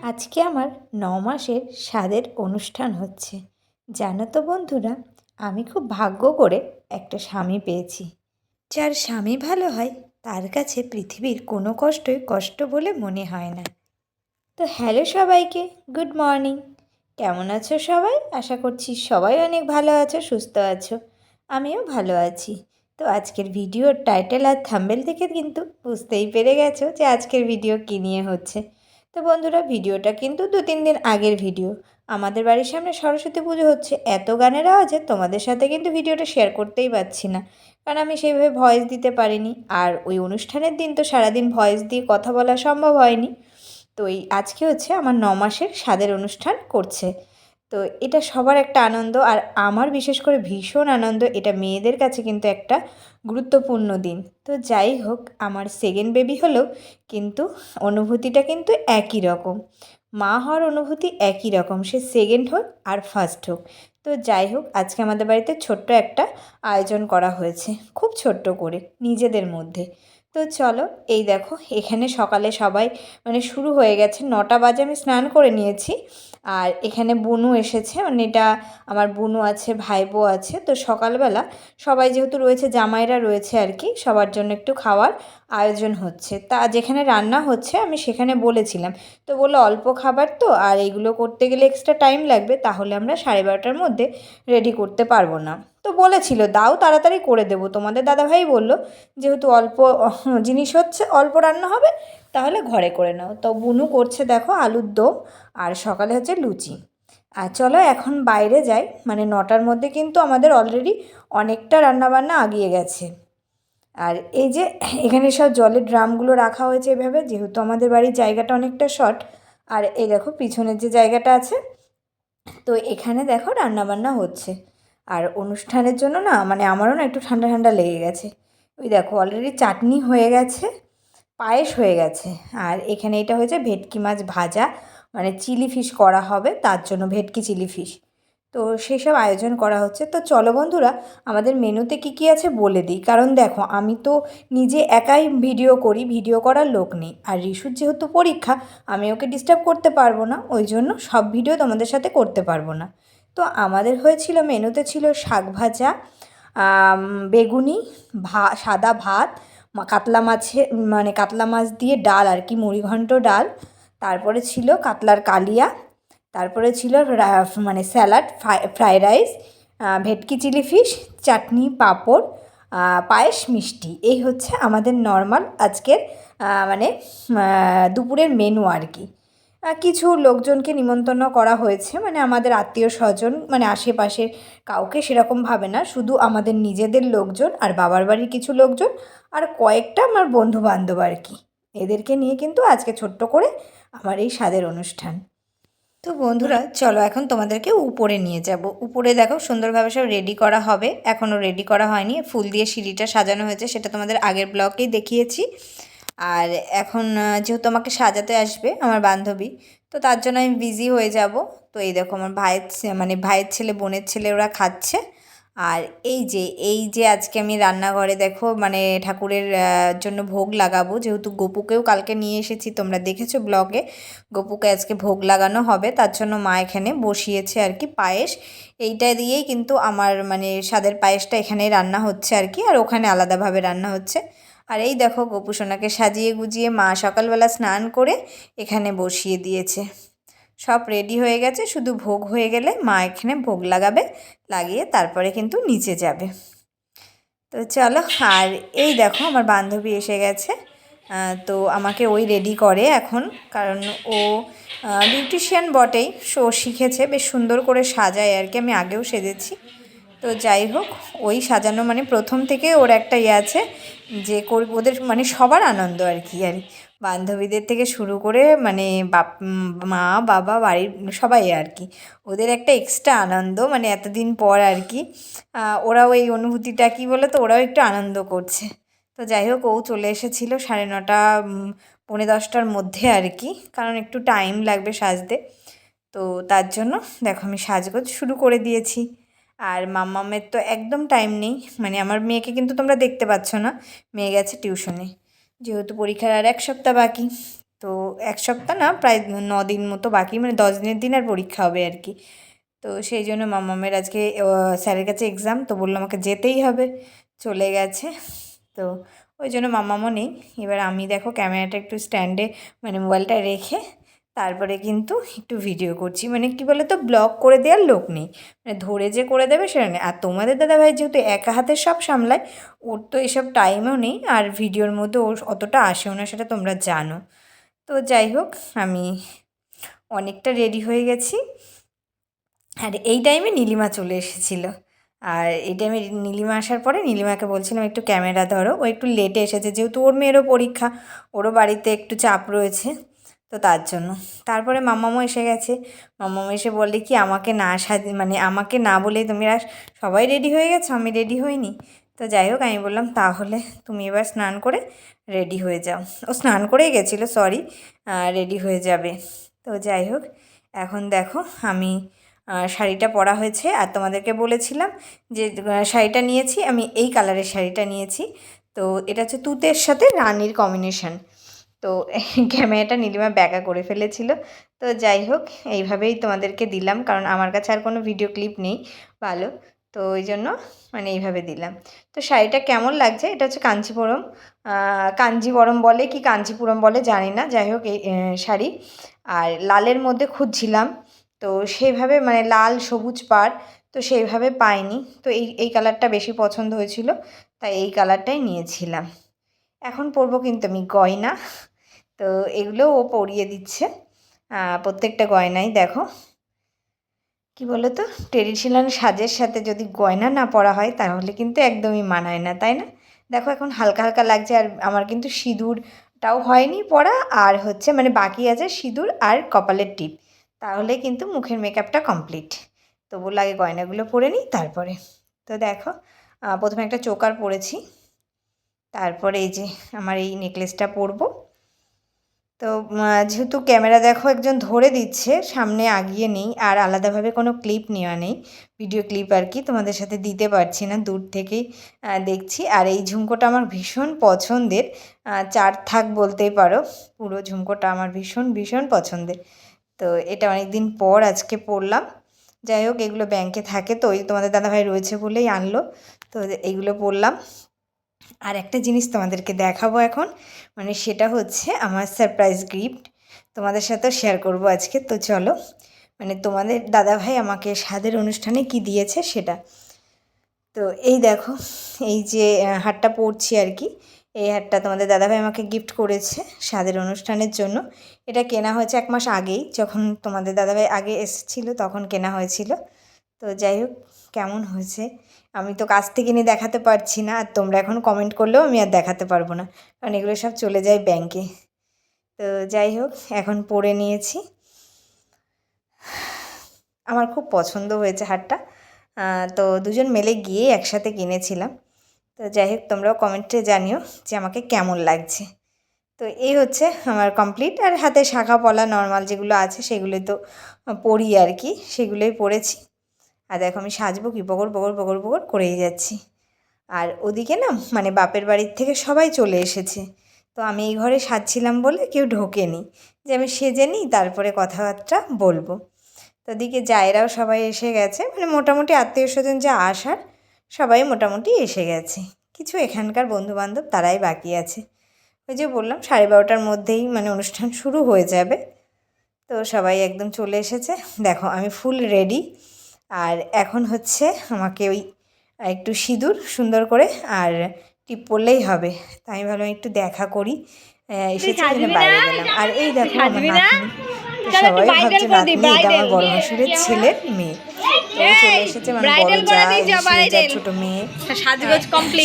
আজকে আমার 9 মাসের স্বাদের অনুষ্ঠান হচ্ছে। জানো তো বন্ধুরা, আমি খুব ভাগ্য করে একটা স্বামী পেয়েছি। যার স্বামী ভালো হয় তার কাছে পৃথিবীর কোনো কষ্টই কষ্ট বলে মনে হয় না। তো হ্যালো সবাইকে, গুড মর্নিং। কেমন আছো সবাই? আশা করছি সবাই অনেক ভালো আছো, সুস্থ আছো। আমিও ভালো আছি। তো আজকের ভিডিওর টাইটেল আর থাম্বনেল থেকে কিন্তু বুঝতেই পেরে গেছো যে আজকের ভিডিও কী নিয়ে হচ্ছে। তো বন্ধুরা, ভিডিওটা কিন্তু 2-3 দিন আগের ভিডিও। আমাদের বাড়ির সামনে সরস্বতী পুজো হচ্ছে, এত গানের আওয়াজে তোমাদের সাথে কিন্তু ভিডিওটা শেয়ার করতেই পারছি না, কারণ আমি সেইভাবে ভয়েস দিতে পারিনি। আর ওই অনুষ্ঠানের দিন তো সারাদিন ভয়েস দিয়ে কথা বলা সম্ভব হয়নি। তো এই আজকে হচ্ছে আমার 9 মাসের স্বাদের অনুষ্ঠান করছে। তো এটা সবার একটা আনন্দ, আর আমার বিশেষ করে ভীষণ আনন্দ। এটা মেয়েদের কাছে কিন্তু একটা গুরুত্বপূর্ণ দিন। তো যাই হোক, আমার সেকেন্ড বেবি হলেও কিন্তু অনুভূতিটা কিন্তু একই রকম। মা হওয়ার অনুভূতি একই রকম, সে সেকেন্ড হোক আর ফার্স্ট হোক। তো যাই হোক, আজকে আমাদের বাড়িতে ছোট্ট একটা আয়োজন করা হয়েছে, খুব ছোট্ট করে নিজেদের মধ্যে। তো চলো, এই দেখো এখানে সকালে সবাই শুরু হয়ে গেছে। 9টা বাজে আমি স্নান করে নিয়েছি। আর এখানে বুনু এসেছে, এটা আমার বুনু আছে, ভাইবো আছে। তো সকালবেলা সবাই যেহেতু রয়েছে, জামাইরা রয়েছে আর কি, সবার জন্য একটু খাওয়ার আয়োজন হচ্ছে। তা যেখানে রান্না হচ্ছে আমি সেখানে বলেছিলাম, তো বললো অল্প খাবার তো, আর এইগুলো করতে গেলে এক্সট্রা টাইম লাগবে, তাহলে আমরা 12:30টার মধ্যে রেডি করতে পারবো না। তো বলেছিল দাও, তাড়াতাড়ি করে দেবো। তোমাদের দাদাভাই বলল যেহেতু অল্প জিনিস হচ্ছে, অল্প রান্না হবে, তাহলে ঘরে করে নাও। তো বুনু করছে দেখো আলুর দম, আর সকালে হচ্ছে লুচি। আর চলো এখন বাইরে যাই, 9টার মধ্যে কিন্তু আমাদের অলরেডি অনেকটা রান্নাবান্না আগিয়ে গেছে। আর এই যে এখানে সব জলের ড্রামগুলো রাখা হয়েছে এভাবে, যেহেতু আমাদের বাড়ির জায়গাটা অনেকটা শর্ট। আর এই দেখো পিছনের যে জায়গাটা আছে, তো এখানে দেখো রান্নাবান্না হচ্ছে। আর অনুষ্ঠানের জন্য না আমারও না একটু ঠান্ডা ঠান্ডা লেগে গেছে। ওই দেখো অলরেডি চাটনি হয়ে গেছে, পায়েস হয়ে গেছে। আর এখানে এটা হয়েছে ভেটকি মাছ ভাজা, চিলি ফিশ করা হবে, তার জন্য ভেটকি চিলি ফিশ। তো সেসব আয়োজন করা হচ্ছে। তো চলো বন্ধুরা, আমাদের মেনুতে কী কী আছে বলে দিই। কারণ দেখো আমি তো নিজে একাই ভিডিও করি, ভিডিও করার লোক নেই। আর রিশুর যেহেতু পরীক্ষা, আমি ওকে ডিস্টার্ব করতে পারবো না, ওই জন্য সব ভিডিও তোমাদের সাথে করতে পারবো না। তো আমাদের হয়েছিল, মেনুতে ছিল শাক ভাজা, বেগুনি, সাদা ভাত, কাতলা মাছের কাতলা মাছ দিয়ে ডাল আর কি, মুড়িঘণ্ট ডাল। তারপরে ছিল কাতলার কালিয়া। তারপরে ছিল স্যালাড, ফ্রাইড রাইস, ভেটকি চিলি ফিশ, চাটনি, পাঁপড়, পায়েস, মিষ্টি। এই হচ্ছে আমাদের নর্মাল আজকের দুপুরের মেনু আর কি। কিছু লোকজনকে নিমন্ত্রণ করা হয়েছে, আমাদের আত্মীয় স্বজন, আশেপাশের কাউকে সেরকমভাবে না, শুধু আমাদের নিজেদের লোকজন আর বাবার বাড়ির কিছু লোকজন, আর কয়েকটা আমার বন্ধুবান্ধব আর কি। এদেরকে নিয়ে কিন্তু আজকে ছোট্ট করে আমার এই স্বাদের অনুষ্ঠান। তো বন্ধুরা চলো, এখন তোমাদেরকে উপরে নিয়ে যাব। উপরে দেখো সুন্দরভাবে সব রেডি করা হবে, এখনও রেডি করা হয়নি। ফুল দিয়ে সিঁড়িটা সাজানো হয়েছে, সেটা তোমাদের আগের ব্লগেই দেখিয়েছি। আর এখন যেহেতু আমাকে সাজাতে আসবে আমার বান্ধবী, তো তার জন্য আমি বিজি হয়ে যাব। তো এই দেখো আমার ভাইয়ের ছেলে, বোনের ছেলে, ওরা খাচ্ছে। আর এই যে আজকে আমি রান্নাঘরে দেখো ঠাকুরের জন্য ভোগ লাগাবো, যেহেতু গপুকেও কালকে নিয়ে এসেছি, তোমরা দেখেছো ব্লগে। গপুকে আজকে ভোগ লাগানো হবে, তার জন্য মা এখানে বসিয়েছে আর কি পায়েস। এইটা দিয়েই কিন্তু আমার স্বাদের পায়েসটা এখানে রান্না হচ্ছে আর কি, আর ওখানে আলাদাভাবে রান্না হচ্ছে। আর এই দেখো গপু সোনাকে সাজিয়ে গুজিয়ে মা সকালবেলা স্নান করে এখানে বসিয়ে দিয়েছে। সব রেডি হয়ে গেছে, শুধু ভোগ হয়ে গেলে মা এখানে ভোগ লাগাবে, লাগিয়ে তারপরে কিন্তু নিচে যাবে। তো চলো, আর এই দেখো আমার বান্ধবী এসে গেছে। তো আমাকে ওই রেডি করে এখন, কারণ ও বিউটিশিয়ান বটেই, সো শিখেছে, বেশ সুন্দর করে সাজায় আর কি। আমি আগেও সেজেছি। তো যাই হোক, ওই সাজানো প্রথম থেকে ওর একটা আছে যে ওদের সবার আনন্দ আর কি। আর বান্ধবীদের থেকে শুরু করে মা বাবা বাড়ির সবাই আর কি, ওদের একটা এক্সট্রা আনন্দ, এতদিন পর আর কি। ওরাও এই অনুভূতিটা কী বলে, তো ওরাও একটু আনন্দ করছে। তো যাই হোক, ও চলে এসেছিলো 9:30 পৌনে 10টার মধ্যে আর কি, কারণ একটু টাইম লাগবে সাজতে। তো তার জন্য দেখো আমি সাজগোজ শুরু করে দিয়েছি। আর মাম্মামের তো একদম টাইম নেই, মানে আমার মেয়েকে কিন্তু তোমরা দেখতে পাচ্ছ না, মেয়ে গেছে টিউশনে, যেহেতু পরীক্ষার আর 1 সপ্তাহ বাকি। তো 1 সপ্তাহ না, প্রায় 9 দিন মতো বাকি, মানে 10 দিনের দিন আর পরীক্ষা হবে আর কি। তো সেই জন্য মাম্মামের আজকে স্যারের কাছে এক্সাম, তো বললো আমাকে যেতেই হবে, চলে গেছে। তো ওই জন্য মাম্মামও নেই। এবার আমি দেখো ক্যামেরাটা একটু স্ট্যান্ডে, মানে মোবাইলটা রেখে তারপরে কিন্তু একটু ভিডিও করছি। মানে কী বলে তো, ব্লগ করে দেওয়ার লোক নেই, মানে ধরে যে করে দেবে সেটা নেই। আর তোমাদের দাদাভাই যেহেতু একা হাতে সব সামলায়, ওর তো এসব টাইমও নেই, আর ভিডিওর মধ্যে ওর অতটা আসেও না, সেটা তোমরা জানো। তো যাই হোক, আমি অনেকটা রেডি হয়ে গেছি। আর এই টাইমে নীলিমা চলে এসেছিলো। আর এই টাইমে নীলিমা আসার পরে নীলিমাকে বলছিলাম একটু ক্যামেরা ধরো, ও একটু লেটে এসেছে, যেহেতু ওর মেয়েরও পরীক্ষা, ওরও বাড়িতে একটু চাপ রয়েছে, তো তার জন্য। তারপরে মাম্মামও এসে গেছে। মাম্মাম এসে বললে কি, আমাকে না মানে আমাকে না বলেই তোমরা সবাই রেডি হয়ে গেছো, আমি রেডি হইনি। তো যাই হোক, আমি বললাম তাহলে তুমি এবার স্নান করে রেডি হয়ে যাও। ও স্নান করেই গেছিলো, সরি, রেডি হয়ে যাবে। তো যাই হোক, এখন দেখো আমি শাড়িটা পরা হয়েছে। আর তোমাদেরকে বলেছিলাম যে শাড়িটা নিয়েছি আমি, এই কালারের শাড়িটা নিয়েছি। তো এটা হচ্ছে তুতের সাথে রানীর কম্বিনেশন। তো ক্যামেরাটা নীলিমা ব্যাকা করে ফেলেছিল। তো যাই হোক, এইভাবেই তোমাদেরকে দিলাম, কারণ আমার কাছে আর কোনো ভিডিও ক্লিপ নেই ভালো, তো ওই জন্য মানে এইভাবে দিলাম। তো শাড়িটা কেমন লাগছে, এটা হচ্ছে কাঞ্চিপুরম, কাঞ্জিবরম বলে কি কাঞ্চিপুরম বলে জানি না, যাই হোক এই শাড়ি। আর লালের মধ্যে খুঁজছিলাম, তো সেইভাবে মানে লাল সবুজ পাড়, তো সেইভাবে পাইনি। তো এই কালারটা বেশি পছন্দ হয়েছিল, তাই এই কালারটাই নিয়েছিলাম। এখন পরবো কিন্তু আমি গয়না, তো এগুলো ও পরিয়ে দিচ্ছে। প্রত্যেকটা গয়নাই দেখো, কি বলো তো, ট্রেডিশনাল সাজের সাথে যদি গয়না না পরা হয় তাহলে কিন্তু একদমই মানায় না, তাই না? দেখো এখন হালকা হালকা লাগছে, আর আমার কিন্তু সিঁদুরটাও হয়নি পরা, আর হচ্ছে মানে বাকি আছে সিঁদুর আর কপালের টিপ, তাহলে কিন্তু মুখের মেকআপটা কমপ্লিট। তো বললো আগে গয়নাগুলো পরে নিই তারপরে। তো দেখো, প্রথমে একটা চোকার পরেছি, তারপরে এই যে আমার এই নেকলেসটা পরবো। তো যেহেতু ক্যামেরা দেখো একজন ধরে দিচ্ছে, সামনে আগিয়ে নেই, আর আলাদাভাবে কোনো ক্লিপ নেওয়া নেই, ভিডিও ক্লিপ আর কি, তোমাদের সাথে দিতে পারছি না, দূর থেকেই দেখছি। আর এই ঝুমকোটা আমার ভীষণ পছন্দের, 4 থাক বলতেই পারো, পুরো ঝুমকোটা আমার ভীষণ ভীষণ পছন্দের। তো এটা অনেক দিন পর আজকে পরলাম। যাই হোক, এগুলো ব্যাংকে থাকে, তো ওই তোমাদের দাদাভাই রয়েছে বলেই আনলো, তো এইগুলো পরলাম। আর একটা জিনিস তোমাদেরকে দেখাবো এখন, মানে সেটা হচ্ছে আমার সারপ্রাইজ গিফট, তোমাদের সাথেও শেয়ার করব আজকে। তো চলো, মানে তোমাদের দাদাভাই আমাকে স্বাদের অনুষ্ঠানে কি দিয়েছে সেটা। তো এই দেখো, এই যে হারটা পরছি আর কি, এই হারটা তোমাদের দাদাভাই আমাকে গিফট করেছে স্বাদের অনুষ্ঠানের জন্য। এটা কেনা হয়েছে 1 মাস আগেই, যখন তোমাদের দাদাভাই আগে এসেছিলো তখন কেনা হয়েছিল। তো যাই হোক, কেমন হয়েছে আমি তো কাছ থেকে নিয়ে দেখাতে পারছি না, আর তোমরা এখন কমেন্ট করলেও আমি আর দেখাতে পারবো না, কারণ এগুলো সব চলে যায় ব্যাংকে। তো যাই হোক, এখন পরে নিয়েছি, আমার খুব পছন্দ হয়েছে হারটা। তো দুজন মিলে গিয়ে একসাথে কিনেছিলাম। তো যাই হোক, তোমরাও কমেন্টে জানিও যে আমাকে কেমন লাগছে। তো এই হচ্ছে আমার কমপ্লিট। আর হাতে শাখা পলা নর্মাল যেগুলো আছে সেগুলোই তো পরি আর কি, সেগুলোই পরেছি। আর দেখো আমি সাজবো কি, বগর বগর বগর বগর করেই যাচ্ছি। আর ওদিকে না, মানে বাপের বাড়ির থেকে সবাই চলে এসেছে, তো আমি এই ঘরে সাজছিলাম বলে কেউ ঢোকেনি, যে আমি সেজে নিই তারপরে কথাবার্তা বলবো। তো ওদিকে জায়েরাও সবাই এসে গেছে, মানে মোটামুটি আত্মীয় স্বজন যা আসার সবাই মোটামুটি এসে গেছে, কিছু এখানকার বন্ধুবান্ধব তারাই বাকি আছে। ওই যে বললাম 12:30টার মধ্যেই মানে অনুষ্ঠান শুরু হয়ে যাবে। তো সবাই একদম চলে এসেছে, দেখো আমি ফুল রেডি। আর এখন হচ্ছে আমাকে ওই একটু সিঁদুর সুন্দর করে আর টিপ পরলেই হবে, তাই আমি ভাবলাম একটু দেখা করি, এসেছি জন্য বাইরে গেলাম। আর এই দেখো আমার নাতনি, তো সবাই ভাবছে নাতনি, এটা আমার বড় ভাসুরের ছেলের মেয়ে। তো চলে এসেছে, মানে বড় যা, এই যা ছোটো মেয়ে,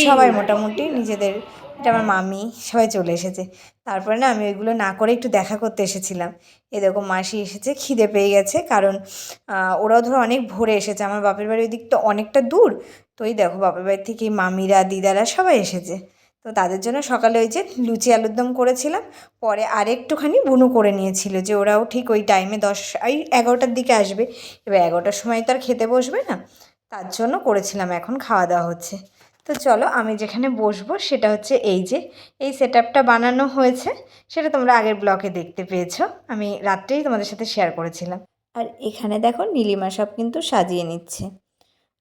সবাই মোটামুটি নিজেদের, এটা আমার মামি, সবাই চলে এসেছে। তারপরে না আমি ওইগুলো না করে একটু দেখা করতে এসেছিলাম। এ দেখো মাসি এসেছে, খিদে পেয়ে গেছে, কারণ ওরাও ধরো অনেক ভোরে এসেছে, আমার বাপের বাড়ির ওই দিকটা অনেকটা দূর। তো এই দেখো বাপের বাড়ি থেকে মামিরা দিদারা সবাই এসেছে। তো তো তাদের জন্য সকালে ওই যে লুচি আলুর দম করেছিলাম, পরে আর একটুখানি বুনু করে নিয়েছিল, যে ওরাও ঠিক ওই টাইমে 11টার দিকে আসবে। এবার 11টার সময় তো আর খেতে বসবে না, তার জন্য করেছিলাম। এখন খাওয়া দাওয়া হচ্ছে। তো চলো, আমি যেখানে বসবো সেটা হচ্ছে এই সেট আপটা বানানো হয়েছে, সেটা তোমরা আগের ব্লগে দেখতে পেয়েছো, আমি রাত্রেই তোমাদের সাথে শেয়ার করেছিলাম। আর এখানে দেখো নীলিমা সব কিন্তু সাজিয়ে নিচ্ছে।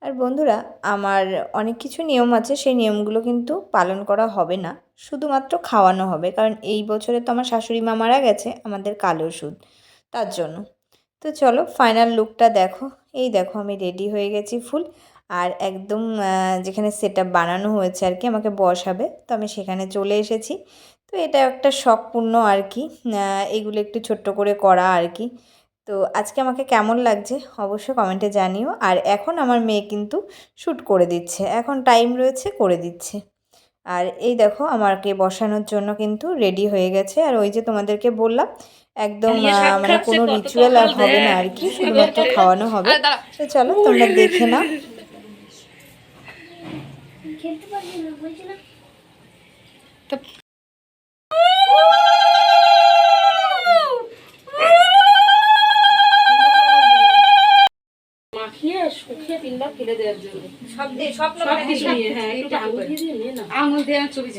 আর বন্ধুরা, আমার অনেক কিছু নিয়ম আছে, সেই নিয়মগুলো কিন্তু পালন করা হবে না, শুধুমাত্র খাওয়ানো হবে, কারণ এই বছরে তো আমার শাশুড়ি মা মারা গেছে, আমাদের কালো সুদ, তার জন্য। তো চলো ফাইনাল লুকটা দেখো। এই দেখো আমি রেডি হয়ে গেছি ফুল, আর একদম যেখানে সেট আপ বানানো হয়েছে আর কি, আমাকে বসাবে, তো আমি সেখানে চলে এসেছি। তো এটা একটা শখপূর্ণ আর কি, এগুলো একটু ছোট্ট করে করা আর কি। তো আজকে আমাকে কেমন লাগছে অবশ্যই কমেন্টে জানিও। আর এখন আমার মেয়ে কিন্তু শ্যুট করে দিচ্ছে, এখন টাইম রয়েছে, করে দিচ্ছে। আর এই দেখো আমাকে বসানোর জন্য কিন্তু রেডি হয়ে গেছে। আর ওই যে তোমাদেরকে বললাম একদম মানে কোনো রিচুয়াল আর হবে না আর কি, শুধুমাত্র খাওয়ানো হবে। তো চলো তোমরা দেখে নাও। শুকিয়ে 3বার ফেলে দেওয়ার জন্য সব কিছু নিয়ে, হ্যাঁ একটু আঙুল দিয়ে নিয়ে না, আঙুল দিয়ে ছবি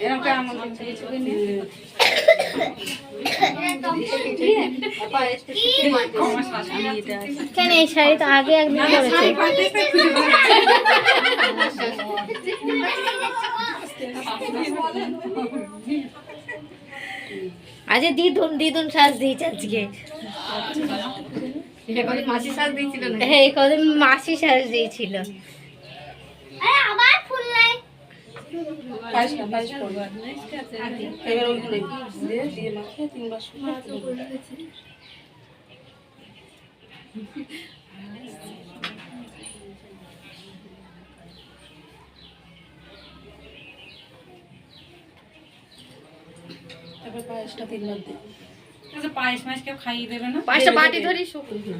এরকম আঙুল দিয়ে ছবি নিয়ে কেন এই শাড়ি তো আগে একদিন পরেছে। আজ দিদুন সাজ দিয়েছে আজকে। মাসি সাজ দিয়েছিল না, হ্যাঁ কদিন মাসি সাজ দিয়েছিল। আবার ফুল নাই, পায়েস করব এবার ওইগুলো দিয়ে মাখিয়ে 3বার শুকিয়ে তারপর পায়েসটা 3বার দিই। আচ্ছা পায়েস মাছ কেউ খাইয়ে দেবে না, পায়েসটা বাটি ধরি শুকিয়ে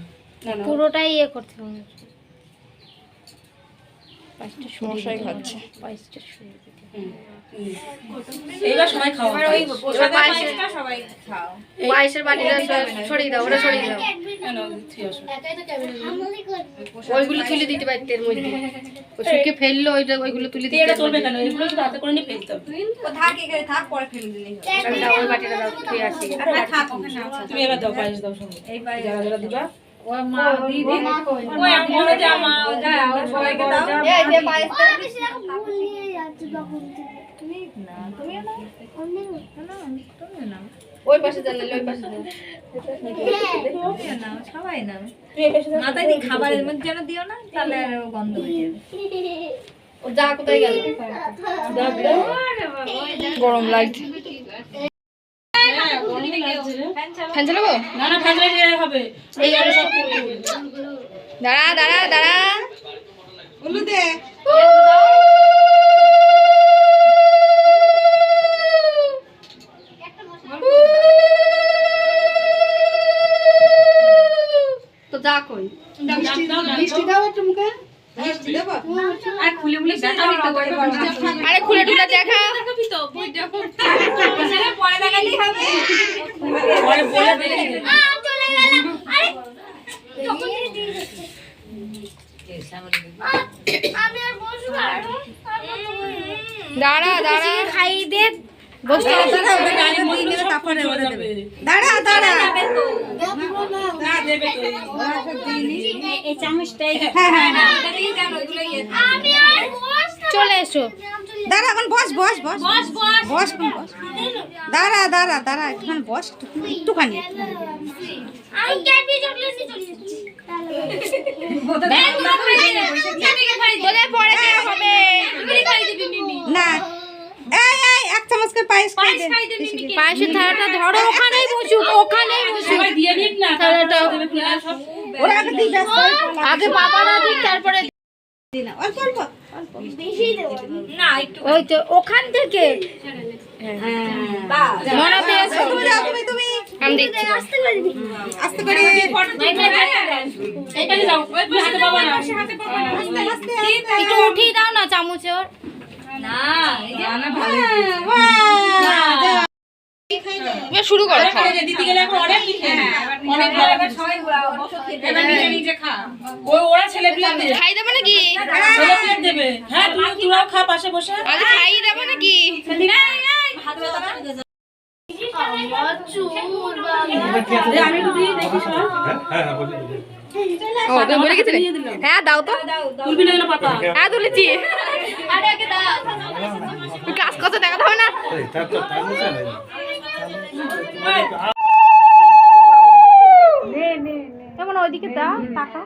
পুরোটাই ইয়ে করতে হবে। পায়েসটা সমস্যাই হচ্ছে। পায়েসটা শুকিয়ে দিতে এইবার সবাই খাও, ওই পায়েসটা সবাই খাও। পায়েসের বাটিটা ছড়িয়ে দাও, ওটা ছড়িয়ে দাও, কেন দিচ্ছি আসো ওইগুলো তুলে দিতে পারতে এর মধ্যে শুকিয়ে ফেললো, ওইগুলো তুলে দিতে এটা চলবে কেন, এগুলো তো হাতে করে নিয়ে ফেলতে হবে। ও থাক, এখানে থাক, পরে ফেলে দিলেই হবে। ওই বাটিটা দাও, তুই আসি থাক ওখানে আছে। তুমি এবার দাও পায়েস দাও সবাই, এই পায়েস যারা যারা দিবা ও মা দিদি ওই আমি বলে যে মা ওটা সবাইকে দাও। এই যে পায়েসটা ওই পাশে জানলে ওই পাশে দাও, সবাই না, তুমি এই পাশে দাও। মাথায় দিয়ে খাবারের মধ্যে যেন দিও না, তাহলে আর গন্ধ হয়ে যাবে। ও যা কোথায় গেল, গরম লাগছে। ফ্যান চালাবো? না না ফ্যান চালিয়ে হবে, এই আর সব দাঁড়া দাঁড়া দাঁড়া, উলু দে। তো যা কই মিষ্টি দাও একটু মুখে, আর খুলে মুলে দেখা আরে খুলে টুলে দেখা, পরে দেখালেই হবে। পরে বলে দিলে দাঁড়া দাঁড়া খাইয়ে দে, বসতে গাড়ির মধ্যে দিলে তারপরে বলে দেবে। দাঁড়া দাঁড়া, না দেবে তো এই চামচটাই চলে এসো। দাঁড়া, এখন বস বস বস বস বস বস, দাঁড়া দাঁড়া দাঁড়া, একটুখানি বস, একটুখানি। না এই এই এক চামচ করে পায়েস খাই দে। পায়েসের থালাটা ধরো, ওখানেই বসুক, ওখানেই বসুক সবাই দিয়ে নিক না, থালাটা। দেবে কি না সব ওরা আগে দিই, ব্যস্ত হয়ে পড়ো। আগে বাবারা দিক, তারপরে দিই না, অল্প অল্প অল্প। না একটু ওই তো ওখান থেকে মনে পেয়েছো, তুমি দাও, তুমি তুমি আমি দিচ্ছি। আস্তে করে এই পাশে যাও, ওই হাতে বাবা না আস্তে আস্তে একটু উঠিয়ে দাও না চামচ ওর। এবার শুরু করো খাওয়া। দিতে গেলে এখন অনেক নিজে খা ওরা ছেলে প্লেট দেবে খাই দেবো নাকি? ছেলে প্লেট দেবে হ্যাঁ তোরাও খা পাশে বসে আগে খাই দেবো নাকি? আমি একটু দিয়ে দেখি সব ও তুমি বলে গেছিলে? হ্যাঁ দাও তো। তুলবি না পাতা হ্যাঁ তুলেছি। কাজ করতে দেখাতে হবে না। কেমন ওইদিকে দাও টাকা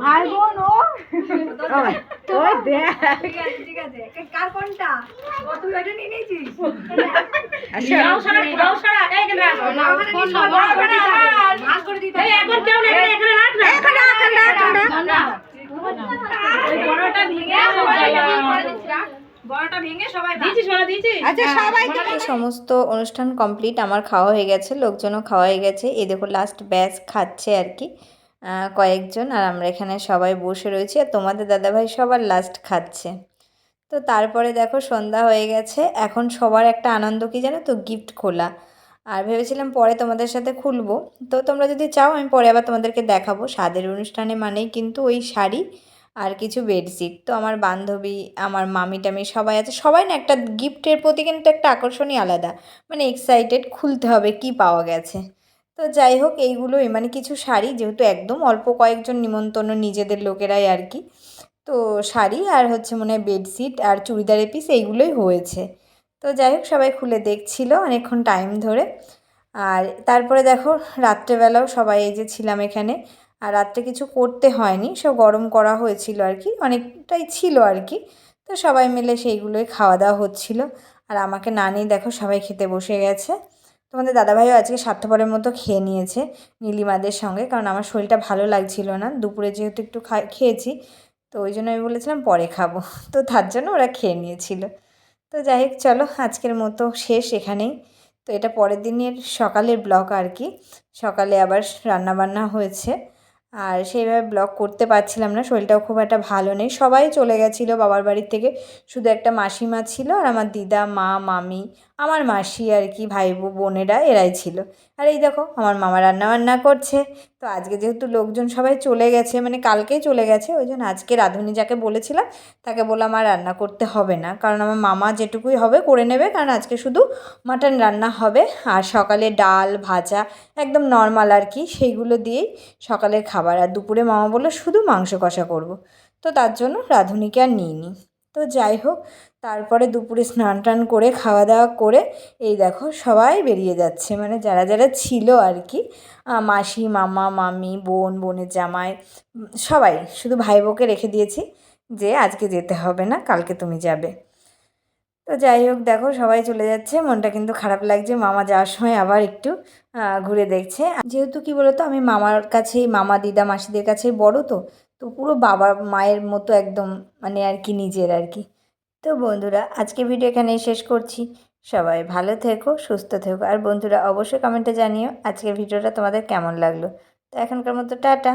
ভাই বোন ও কার কোনটা তুই ওটা নিয়ে নিয়েছিস এখন কেউ নেই এখানে রাখ না বড়টা ভেঙে সবাই দিয়েছিস বড় দিয়েছিস আচ্ছা সবাই এই সমস্ত অনুষ্ঠান কমপ্লিট, আমার খাওয়া হয়ে গেছে, লোকজনও খাওয়া হয়ে গেছে। এই দেখো লাস্ট ব্যাচ খাচ্ছে আর কি কয়েকজন, আর আমরা এখানে সবাই বসে রয়েছি আর তোমাদের দাদাভাই সবার লাস্ট খাচ্ছে। তো তারপরে দেখো সন্ধ্যা হয়ে গেছে, এখন সবার একটা আনন্দ কি জানো তো, গিফট খোলা। আর ভেবেছিলাম পরে তোমাদের সাথে খুলবো, তো তোমরা যদি চাও আমি পরে আবার তোমাদেরকে দেখাবো। স্বাদের অনুষ্ঠানে মানেই কিন্তু ওই শাড়ি আর কিছু বেডশিট। তো আমার বান্ধবী, আমার মামি টামি সবাই আছে, সবাই না একটা গিফটের প্রতি কিন্তু একটা আকর্ষণই আলাদা, মানে এক্সাইটেড খুলতে হবে কি পাওয়া গেছে। তো যাই হোক এইগুলোই মানে কিছু শাড়ি, যেহেতু একদম অল্প কয়েকজন নিমন্ত্রণ নিজেদের লোকেরাই আর কি, তো শাড়ি আর হচ্ছে মনে হয় বেডশিট আর চুড়িদারের পিস এইগুলোই হয়েছে। তো যাই হোক সবাই খুলে দেখছিল অনেকক্ষণ টাইম ধরে। আর তারপরে দেখো রাত্রেবেলাও সবাই এই যে ছিলাম এখানে, আর রাত্রে কিছু করতে হয়নি, সব গরম করা হয়েছিল আর কি, অনেকটাই ছিল আর কি। তো সবাই মিলে সেইগুলোই খাওয়া দাওয়া হচ্ছিল। আর আমাকে না নিয়ে দেখো সবাই খেতে বসে গেছে। তোমাদের দাদাভাইও আজকে স্বার্থপরের মতো খেয়ে নিয়েছে নীলিমাদের সঙ্গে, কারণ আমার শরীরটা ভালো লাগছিল না, দুপুরে যেহেতু একটু খেয়েছি, তো ওই জন্য আমি বলেছিলাম পরে খাবো, তো তার জন্য ওরা খেয়ে নিয়েছিল। তো যাই হোক চলো আজকের মতো শেষ এখানেই। তো এটা পরের দিনের সকালের ব্লগ আর কি, সকালে আবার রান্নাবান্না হয়েছে, আর সেইভাবে ব্লগ করতে পারছিলাম না, শরীরটাও খুব একটা ভালো নেই। সবাই চলে গেছিলো বাবার বাড়ির থেকে, শুধু একটা মাসিমা ছিল আর আমার দিদা, মা, মামি, আমার মাসি আর কি, ভাই বোনেরা এরাই ছিল। আর এই দেখো আমার মামা রান্নাবান্না করছে। তো আজকে যেহেতু লোকজন সবাই চলে গেছে, মানে কালকেই চলে গেছে, ওই জন্য আজকে রাঁধুনি যাকে বলেছিলাম তাকে বললাম আর রান্না করতে হবে না, কারণ আমার মামা যেটুকুই হবে করে নেবে, কারণ আজকে শুধু মাটন রান্না হবে। আর সকালে ডাল ভাজা একদম নর্মাল আর কি, সেইগুলো দিয়েই সকালের খাবার। আর দুপুরে মামা বললো শুধু মাংস কষা করব, তো তার জন্য রাঁধুনিকে আর নিইনি। তো যাই হোক তারপরে দুপুরে স্নান টান করে খাওয়া দাওয়া করে এই দেখো সবাই বেরিয়ে যাচ্ছে, মানে যারা যারা ছিল আর কি, মাসি, মামা, মামি, বোন, বোনের জামাই, সবাই, শুধু ভাই বউকে রেখে দিয়েছি যে আজকে যেতে হবে না, কালকে তুমি যাবে। তো যাই হোক দেখো সবাই চলে যাচ্ছে, মনটা কিন্তু খারাপ লাগছে। মামা যাওয়ার সময় আবার একটু ঘুরে দেখছে, যেহেতু কি বলতো আমি মামার কাছেই, মামা দিদা মাসিদের কাছেই বড়, তো তো পুরো বাবা মায়ের মতো একদম, মানে আর কি নিজের আর কি। তো বন্ধুরা আজকে ভিডিও এখানেই শেষ করছি, সবাই ভালো থেকো সুস্থ থেকো, আর বন্ধুরা অবশ্যই কমেন্টে জানিও আজকের ভিডিওটা তোমাদের কেমন লাগলো। তো এখনকার মতো টাটা।